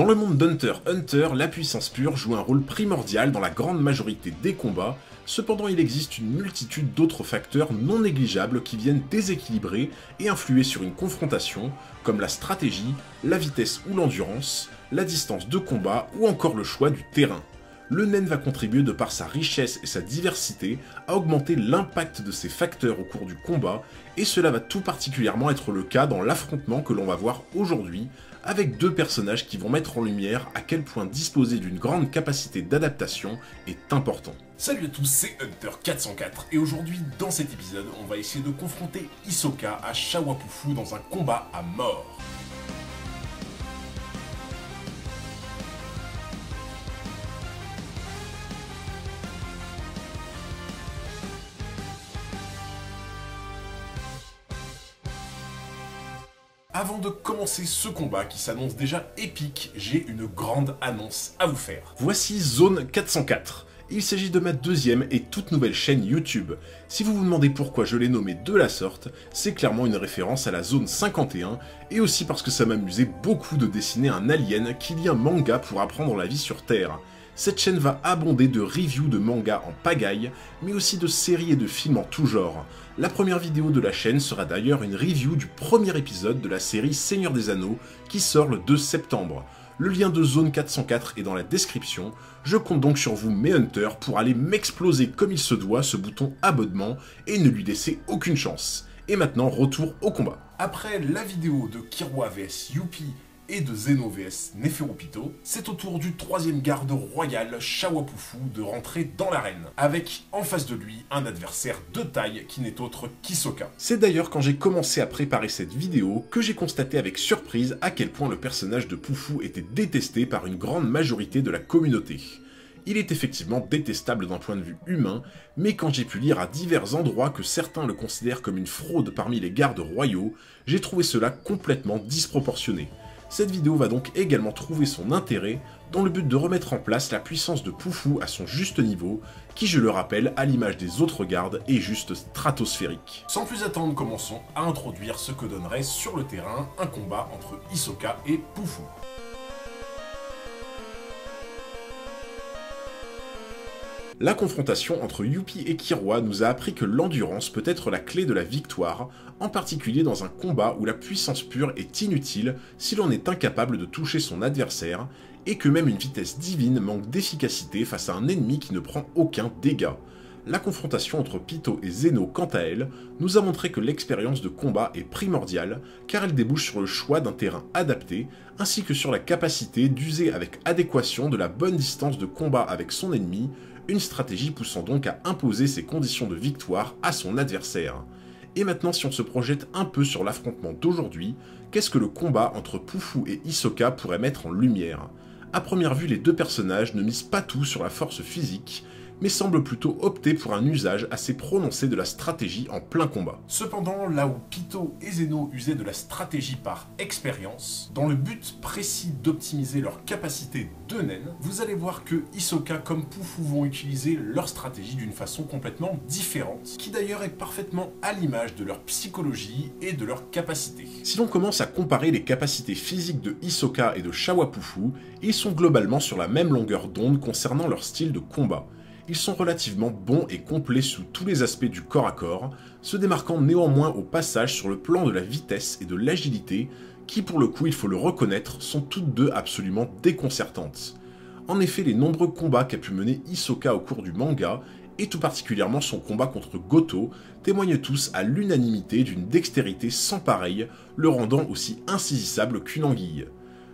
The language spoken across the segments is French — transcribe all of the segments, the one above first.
Dans le monde d'Hunter x Hunter, la puissance pure joue un rôle primordial dans la grande majorité des combats, cependant il existe une multitude d'autres facteurs non négligeables qui viennent déséquilibrer et influer sur une confrontation, comme la stratégie, la vitesse ou l'endurance, la distance de combat ou encore le choix du terrain. Le nen va contribuer de par sa richesse et sa diversité à augmenter l'impact de ces facteurs au cours du combat, et cela va tout particulièrement être le cas dans l'affrontement que l'on va voir aujourd'hui, avec deux personnages qui vont mettre en lumière à quel point disposer d'une grande capacité d'adaptation est important. Salut à tous, c'est Hunter404 et aujourd'hui dans cet épisode on va essayer de confronter Hisoka à Shawapufu dans un combat à mort. Avant de commencer ce combat qui s'annonce déjà épique, j'ai une grande annonce à vous faire. Voici Zone 404. Il s'agit de ma deuxième et toute nouvelle chaîne YouTube. Si vous vous demandez pourquoi je l'ai nommée de la sorte, c'est clairement une référence à la Zone 51, et aussi parce que ça m'amusait beaucoup de dessiner un alien qui lit un manga pour apprendre la vie sur Terre. Cette chaîne va abonder de reviews de mangas en pagaille, mais aussi de séries et de films en tout genre. La première vidéo de la chaîne sera d'ailleurs une review du premier épisode de la série Seigneur des Anneaux, qui sort le 2 septembre. Le lien de Zone 404 est dans la description, je compte donc sur vous mes hunters pour aller m'exploser comme il se doit ce bouton abonnement et ne lui laisser aucune chance. Et maintenant, retour au combat. Après la vidéo de Killua vs Youpi et de Zeno vs Neferupito, c'est au tour du troisième garde royal, Shawapufu, de rentrer dans l'arène, avec en face de lui un adversaire de taille qui n'est autre qu'Hisoka. C'est d'ailleurs quand j'ai commencé à préparer cette vidéo que j'ai constaté avec surprise à quel point le personnage de Pufu était détesté par une grande majorité de la communauté. Il est effectivement détestable d'un point de vue humain, mais quand j'ai pu lire à divers endroits que certains le considèrent comme une fraude parmi les gardes royaux, j'ai trouvé cela complètement disproportionné. Cette vidéo va donc également trouver son intérêt dans le but de remettre en place la puissance de Pufu à son juste niveau, qui, je le rappelle, à l'image des autres gardes, est juste stratosphérique. Sans plus attendre, commençons à introduire ce que donnerait sur le terrain un combat entre Hisoka et Pufu. La confrontation entre Youpi et Killua nous a appris que l'endurance peut être la clé de la victoire, en particulier dans un combat où la puissance pure est inutile si l'on est incapable de toucher son adversaire, et que même une vitesse divine manque d'efficacité face à un ennemi qui ne prend aucun dégât. La confrontation entre Pito et Zeno, quant à elle, nous a montré que l'expérience de combat est primordiale, car elle débouche sur le choix d'un terrain adapté, ainsi que sur la capacité d'user avec adéquation de la bonne distance de combat avec son ennemi, une stratégie poussant donc à imposer ses conditions de victoire à son adversaire. Et maintenant, si on se projette un peu sur l'affrontement d'aujourd'hui, qu'est-ce que le combat entre Pufu et Hisoka pourrait mettre en lumière? À première vue, les deux personnages ne misent pas tout sur la force physique, mais semblent plutôt opter pour un usage assez prononcé de la stratégie en plein combat. Cependant, là où Pito et Zeno usaient de la stratégie par expérience, dans le but précis d'optimiser leur capacité de nen, vous allez voir que Hisoka comme Pufu vont utiliser leur stratégie d'une façon complètement différente, qui d'ailleurs est parfaitement à l'image de leur psychologie et de leur capacité. Si l'on commence à comparer les capacités physiques de Hisoka et de Shawapufu, ils sont globalement sur la même longueur d'onde concernant leur style de combat. Ils sont relativement bons et complets sous tous les aspects du corps à corps, se démarquant néanmoins au passage sur le plan de la vitesse et de l'agilité, qui pour le coup, il faut le reconnaître, sont toutes deux absolument déconcertantes. En effet, les nombreux combats qu'a pu mener Hisoka au cours du manga, et tout particulièrement son combat contre Goto, témoignent tous à l'unanimité d'une dextérité sans pareille, le rendant aussi insaisissable qu'une anguille.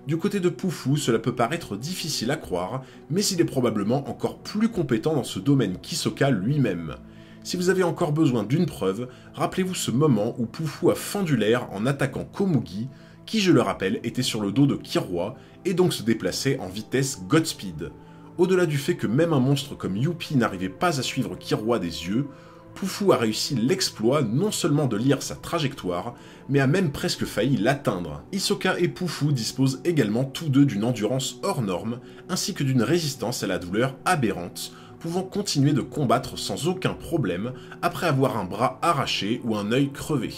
Du côté de Pufu, cela peut paraître difficile à croire, mais il est probablement encore plus compétent dans ce domaine qu'Hisoka lui-même. Si vous avez encore besoin d'une preuve, rappelez-vous ce moment où Pufu a fendu l'air en attaquant Komugi, qui, je le rappelle, était sur le dos de Killua, et donc se déplaçait en vitesse Godspeed. Au-delà du fait que même un monstre comme Youpi n'arrivait pas à suivre Killua des yeux, Pufu a réussi l'exploit non seulement de lire sa trajectoire, mais a même presque failli l'atteindre. Hisoka et Pufu disposent également tous deux d'une endurance hors norme, ainsi que d'une résistance à la douleur aberrante, pouvant continuer de combattre sans aucun problème après avoir un bras arraché ou un œil crevé.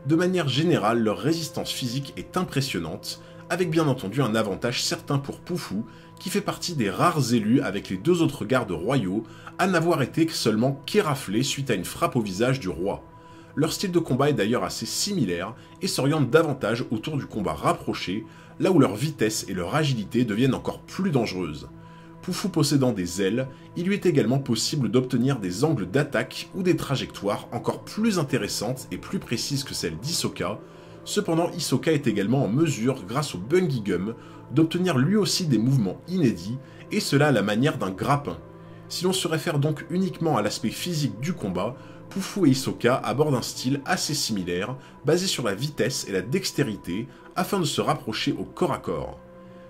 De manière générale, leur résistance physique est impressionnante, avec bien entendu un avantage certain pour Poufou, qui fait partie des rares élus avec les 2 autres gardes royaux à n'avoir été seulement qu'éraflés suite à une frappe au visage du roi. Leur style de combat est d'ailleurs assez similaire et s'oriente davantage autour du combat rapproché, là où leur vitesse et leur agilité deviennent encore plus dangereuses. Poufou possédant des ailes, il lui est également possible d'obtenir des angles d'attaque ou des trajectoires encore plus intéressantes et plus précises que celles d'Hisoka. Cependant, Hisoka est également en mesure, grâce au Bungy Gum, d'obtenir lui aussi des mouvements inédits, et cela à la manière d'un grappin. Si l'on se réfère donc uniquement à l'aspect physique du combat, Poufou et Hisoka abordent un style assez similaire, basé sur la vitesse et la dextérité, afin de se rapprocher au corps à corps.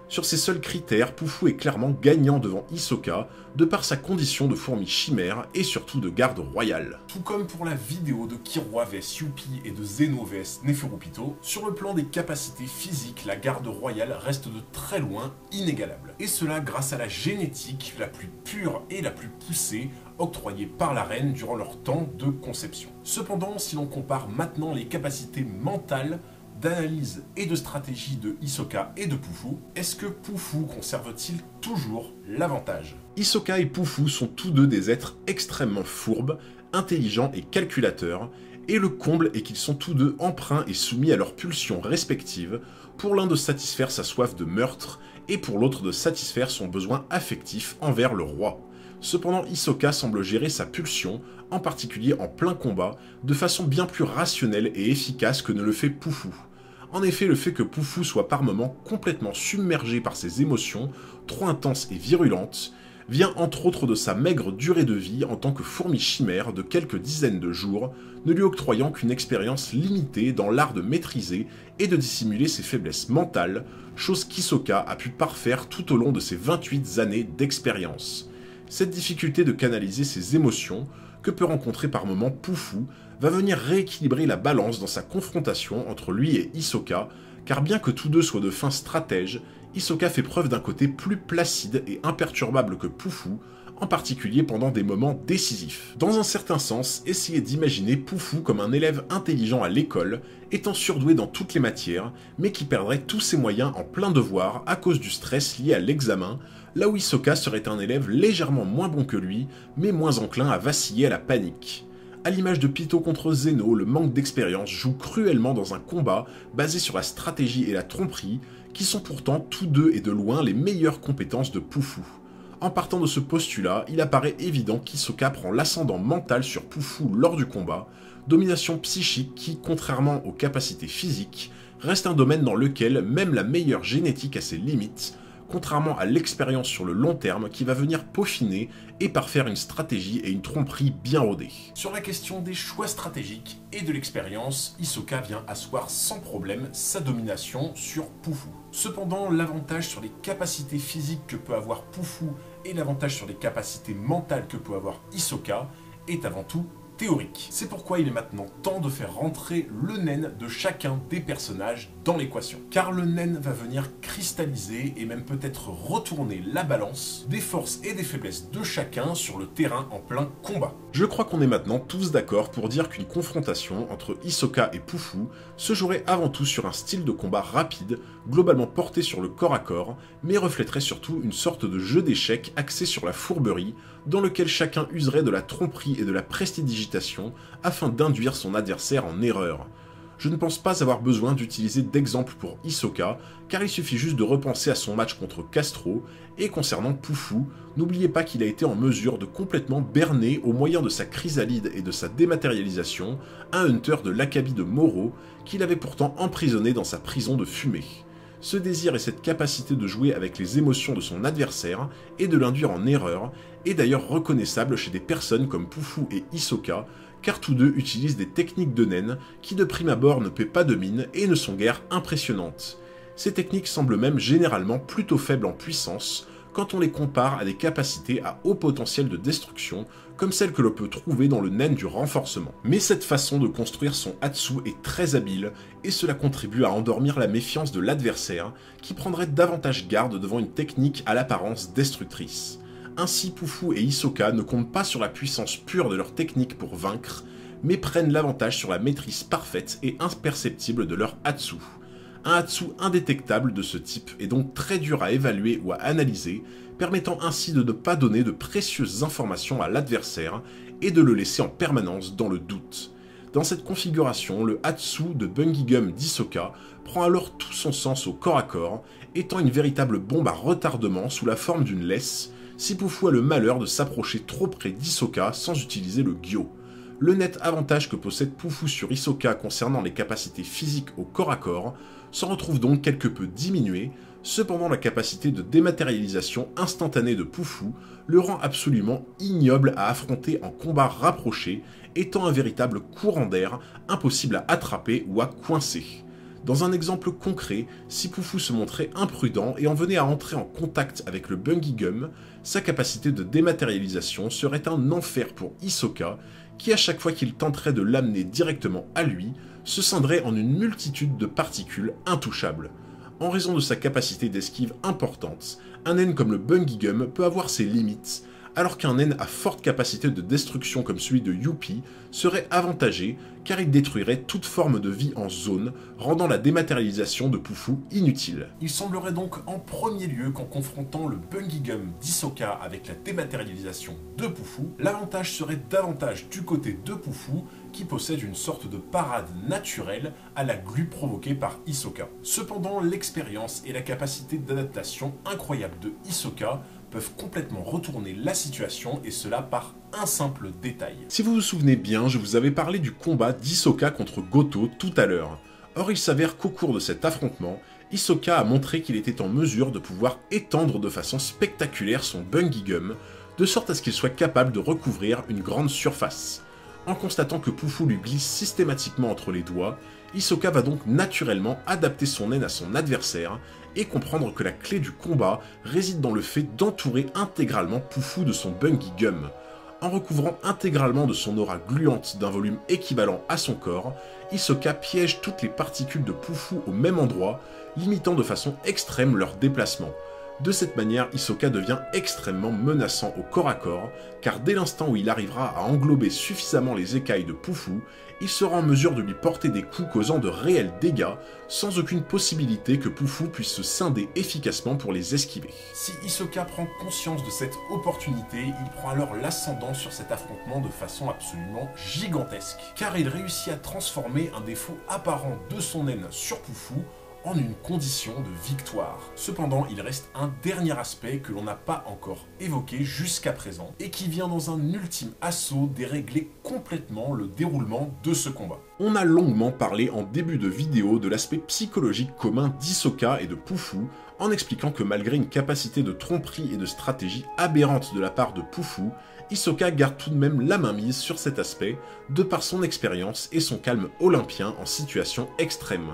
Sur ces seuls critères, Poufou est clairement gagnant devant Hisoka, de par sa condition de fourmi chimère et surtout de garde royale. Tout comme pour la vidéo de Killua vs Youpi et de Zeno vs Neferupito, sur le plan des capacités physiques, la garde royale reste de très loin inégalable. Et cela grâce à la génétique la plus pure et la plus poussée octroyée par la reine durant leur temps de conception. Cependant, si l'on compare maintenant les capacités mentales, d'analyse et de stratégie de Hisoka et de Poufou, est-ce que Poufou conserve-t-il toujours l'avantage? Hisoka et Poufou sont tous deux des êtres extrêmement fourbes, intelligents et calculateurs, et le comble est qu'ils sont tous deux empreints et soumis à leurs pulsions respectives, pour l'un de satisfaire sa soif de meurtre, et pour l'autre de satisfaire son besoin affectif envers le roi. Cependant, Hisoka semble gérer sa pulsion, en particulier en plein combat, de façon bien plus rationnelle et efficace que ne le fait Poufou. En effet, le fait que Poufou soit par moments complètement submergé par ses émotions, trop intenses et virulentes, vient entre autres de sa maigre durée de vie en tant que fourmi chimère de quelques dizaines de jours, ne lui octroyant qu'une expérience limitée dans l'art de maîtriser et de dissimuler ses faiblesses mentales, chose qu'Hisoka a pu parfaire tout au long de ses 28 années d'expérience. Cette difficulté de canaliser ses émotions, que peut rencontrer par moments Poufou, va venir rééquilibrer la balance dans sa confrontation entre lui et Hisoka, car bien que tous deux soient de fins stratèges, Hisoka fait preuve d'un côté plus placide et imperturbable que Poufou, en particulier pendant des moments décisifs. Dans un certain sens, essayez d'imaginer Poufou comme un élève intelligent à l'école, étant surdoué dans toutes les matières, mais qui perdrait tous ses moyens en plein devoir à cause du stress lié à l'examen, là où Hisoka serait un élève légèrement moins bon que lui, mais moins enclin à vaciller à la panique. À l'image de Pitou contre Zeno, le manque d'expérience joue cruellement dans un combat basé sur la stratégie et la tromperie, qui sont pourtant tous deux et de loin les meilleures compétences de Poufou. En partant de ce postulat, il apparaît évident qu'Hisoka prend l'ascendant mental sur Poufou lors du combat, domination psychique qui, contrairement aux capacités physiques, reste un domaine dans lequel même la meilleure génétique a ses limites, contrairement à l'expérience sur le long terme qui va venir peaufiner et parfaire une stratégie et une tromperie bien rodées. Sur la question des choix stratégiques et de l'expérience, Hisoka vient asseoir sans problème sa domination sur Poufou. Cependant, l'avantage sur les capacités physiques que peut avoir Poufou et l'avantage sur les capacités mentales que peut avoir Hisoka est avant tout théorique. C'est pourquoi il est maintenant temps de faire rentrer le nen de chacun des personnages dans l'équation. Car le nen va venir cristalliser et même peut-être retourner la balance des forces et des faiblesses de chacun sur le terrain en plein combat. Je crois qu'on est maintenant tous d'accord pour dire qu'une confrontation entre Hisoka et Poufou se jouerait avant tout sur un style de combat rapide, globalement porté sur le corps à corps, mais reflèterait surtout une sorte de jeu d'échecs axé sur la fourberie, dans lequel chacun userait de la tromperie et de la prestidigitation afin d'induire son adversaire en erreur. Je ne pense pas avoir besoin d'utiliser d'exemple pour Hisoka, car il suffit juste de repenser à son match contre Castro, et concernant Poufou, n'oubliez pas qu'il a été en mesure de complètement berner au moyen de sa chrysalide et de sa dématérialisation un hunter de l'Akabi de Moro, qu'il avait pourtant emprisonné dans sa prison de fumée. Ce désir et cette capacité de jouer avec les émotions de son adversaire et de l'induire en erreur est d'ailleurs reconnaissable chez des personnes comme Poufou et Hisoka, car tous deux utilisent des techniques de nen qui de prime abord ne paient pas de mine et ne sont guère impressionnantes. Ces techniques semblent même généralement plutôt faibles en puissance quand on les compare à des capacités à haut potentiel de destruction comme celles que l'on peut trouver dans le nen du renforcement. Mais cette façon de construire son Hatsu est très habile et cela contribue à endormir la méfiance de l'adversaire qui prendrait davantage garde devant une technique à l'apparence destructrice. Ainsi, Poufou et Hisoka ne comptent pas sur la puissance pure de leur technique pour vaincre, mais prennent l'avantage sur la maîtrise parfaite et imperceptible de leur Hatsu. Un Hatsu indétectable de ce type est donc très dur à évaluer ou à analyser, permettant ainsi de ne pas donner de précieuses informations à l'adversaire et de le laisser en permanence dans le doute. Dans cette configuration, le Hatsu de Bungigum d'Hisoka prend alors tout son sens au corps à corps, étant une véritable bombe à retardement sous la forme d'une laisse, si Pufu a le malheur de s'approcher trop près d'Hisoka sans utiliser le Gyo. Le net avantage que possède Pufu sur Hisoka concernant les capacités physiques au corps à corps s'en retrouve donc quelque peu diminué, cependant la capacité de dématérialisation instantanée de Pufu le rend absolument ignoble à affronter en combat rapproché, étant un véritable courant d'air impossible à attraper ou à coincer. Dans un exemple concret, si Pufu se montrait imprudent et en venait à entrer en contact avec le Bungigum, sa capacité de dématérialisation serait un enfer pour Hisoka, qui à chaque fois qu'il tenterait de l'amener directement à lui, se scinderait en une multitude de particules intouchables. En raison de sa capacité d'esquive importante, un naine comme le Bungigum peut avoir ses limites, alors qu'un naine à forte capacité de destruction comme celui de Youpi serait avantagé car il détruirait toute forme de vie en zone, rendant la dématérialisation de Pufu inutile. Il semblerait donc en premier lieu qu'en confrontant le Bungigum d'Hisoka avec la dématérialisation de Pufu, l'avantage serait davantage du côté de Pufu qui possède une sorte de parade naturelle à la glu provoquée par Hisoka. Cependant, l'expérience et la capacité d'adaptation incroyable de Hisoka peuvent complètement retourner la situation, et cela par un simple détail. Si vous vous souvenez bien, je vous avais parlé du combat d'Hisoka contre Goto tout à l'heure. Or il s'avère qu'au cours de cet affrontement, Hisoka a montré qu'il était en mesure de pouvoir étendre de façon spectaculaire son Bungigum, de sorte à ce qu'il soit capable de recouvrir une grande surface. En constatant que Pufu lui glisse systématiquement entre les doigts, Hisoka va donc naturellement adapter son haine à son adversaire et comprendre que la clé du combat réside dans le fait d'entourer intégralement Pufu de son Bungigum. En recouvrant intégralement de son aura gluante d'un volume équivalent à son corps, Hisoka piège toutes les particules de Pufu au même endroit, limitant de façon extrême leur déplacement. De cette manière, Hisoka devient extrêmement menaçant au corps à corps, car dès l'instant où il arrivera à englober suffisamment les écailles de Pufu, il sera en mesure de lui porter des coups causant de réels dégâts, sans aucune possibilité que Pufu puisse se scinder efficacement pour les esquiver. Si Hisoka prend conscience de cette opportunité, il prend alors l'ascendant sur cet affrontement de façon absolument gigantesque, car il réussit à transformer un défaut apparent de son haine sur Pufu en une condition de victoire. Cependant, il reste un dernier aspect que l'on n'a pas encore évoqué jusqu'à présent, et qui vient dans un ultime assaut dérégler complètement le déroulement de ce combat. On a longuement parlé en début de vidéo de l'aspect psychologique commun d'Hisoka et de Pufu, en expliquant que malgré une capacité de tromperie et de stratégie aberrante de la part de Pufu, Hisoka garde tout de même la main mise sur cet aspect, de par son expérience et son calme olympien en situation extrême.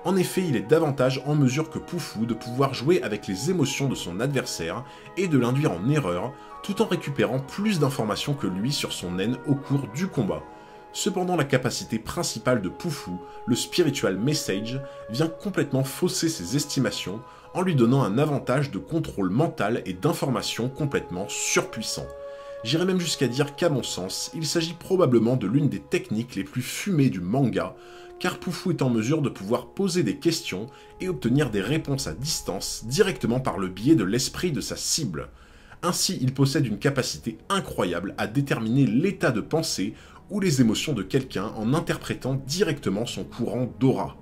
En effet, il est davantage en mesure que Pufu de pouvoir jouer avec les émotions de son adversaire et de l'induire en erreur, tout en récupérant plus d'informations que lui sur son haine au cours du combat. Cependant, la capacité principale de Pufu, le Spiritual Message, vient complètement fausser ses estimations en lui donnant un avantage de contrôle mental et d'information complètement surpuissant. J'irais même jusqu'à dire qu'à mon sens, il s'agit probablement de l'une des techniques les plus fumées du manga, car Pufu est en mesure de pouvoir poser des questions et obtenir des réponses à distance directement par le biais de l'esprit de sa cible. Ainsi, il possède une capacité incroyable à déterminer l'état de pensée ou les émotions de quelqu'un en interprétant directement son courant d'aura.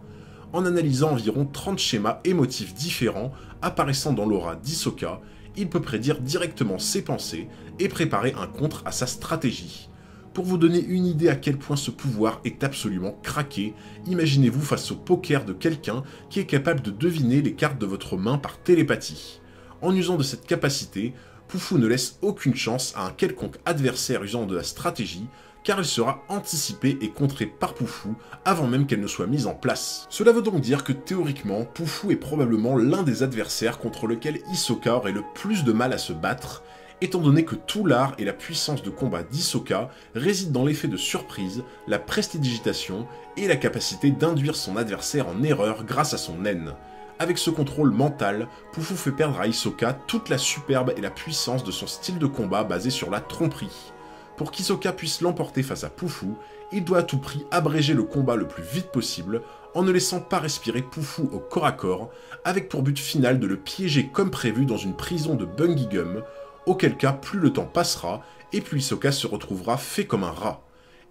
En analysant environ 30 schémas émotifs différents apparaissant dans l'aura d'Hisoka, il peut prédire directement ses pensées et préparer un contre à sa stratégie. Pour vous donner une idée à quel point ce pouvoir est absolument craqué, imaginez-vous face au poker de quelqu'un qui est capable de deviner les cartes de votre main par télépathie. En usant de cette capacité, Pufu ne laisse aucune chance à un quelconque adversaire usant de la stratégie, car elle sera anticipée et contrée par Pufu avant même qu'elle ne soit mise en place. Cela veut donc dire que théoriquement, Pufu est probablement l'un des adversaires contre lequel Hisoka aurait le plus de mal à se battre, étant donné que tout l'art et la puissance de combat d'Hisoka résident dans l'effet de surprise, la prestidigitation et la capacité d'induire son adversaire en erreur grâce à son haine. Avec ce contrôle mental, Pufu fait perdre à Hisoka toute la superbe et la puissance de son style de combat basé sur la tromperie. Pour qu'Hisoka puisse l'emporter face à Pufu, il doit à tout prix abréger le combat le plus vite possible, en ne laissant pas respirer Pufu au corps à corps, avec pour but final de le piéger comme prévu dans une prison de Bungy Gum, auquel cas plus le temps passera et plus Hisoka se retrouvera fait comme un rat.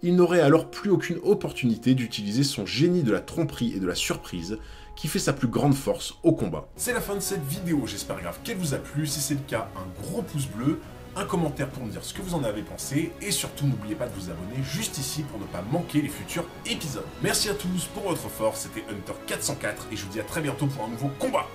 Il n'aurait alors plus aucune opportunité d'utiliser son génie de la tromperie et de la surprise, qui fait sa plus grande force au combat. C'est la fin de cette vidéo, j'espère grave qu'elle vous a plu. Si c'est le cas, un gros pouce bleu, un commentaire pour me dire ce que vous en avez pensé, et surtout n'oubliez pas de vous abonner juste ici pour ne pas manquer les futurs épisodes. Merci à tous pour votre force, c'était Hunter404, et je vous dis à très bientôt pour un nouveau combat.